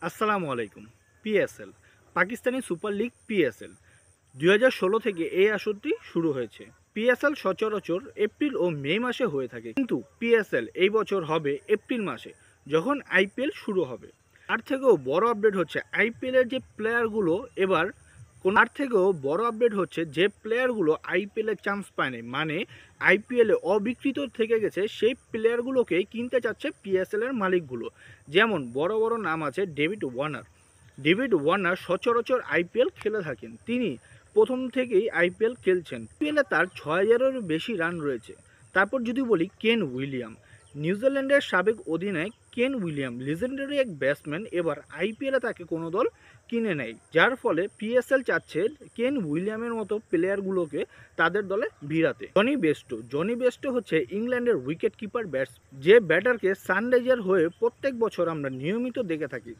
আসসালামু আলাইকুম। PSL Pakistani super league PSL 2016 থেকে এই আসরটি শুরু হয়েছে। পিএসএল সচরাচর এপ্রিল ও মে মাসে হয়ে থাকে, কিন্তু পিএসএল এই বছর হবে এপ্রিল মাসে, যখন আইপিএল শুরু হবে। তার থেকেও বড় আপডেট হচ্ছে আইপিএলের যে প্লেয়ারগুলো এবার তার থেকেও বড় আপডেট হচ্ছে যে প্লেয়ারগুলো আইপিএলে চান্স পায়নি, মানে আইপিএলে অবিকৃত থেকে গেছে, সেই প্লেয়ারগুলোকে কিনতে চাচ্ছে পিএসএল এর মালিকগুলো। যেমন বড় বড় নাম আছে ডেভিড ওয়ার্নার সচরাচর আইপিএল খেলে থাকেন, তিনি প্রথম থেকেই আইপিএল খেলছেন। আইপিএলে তার 6000-এরও বেশি রান রয়েছে। তারপর যদি বলি কেন উইলিয়াম, নিউজিল্যান্ডের সাবেক অধিনায়ক কেন উইলিয়াম লিজেন্ডারি এক ব্যাটসম্যান, এবার আইপিএলে তাকে কোনো দল কিনে নেয়, যার ফলে পিএসএল চাচ্ছে কেন উইলিয়ামের মতো প্লেয়ারগুলোকে তাদের দলে ভিড়াতে। জনি বেস্টো হচ্ছে ইংল্যান্ডের উইকেট কিপার যে ব্যাটারকে সানরাইজার হয়ে প্রত্যেক বছর আমরা নিয়মিত দেখে থাকি।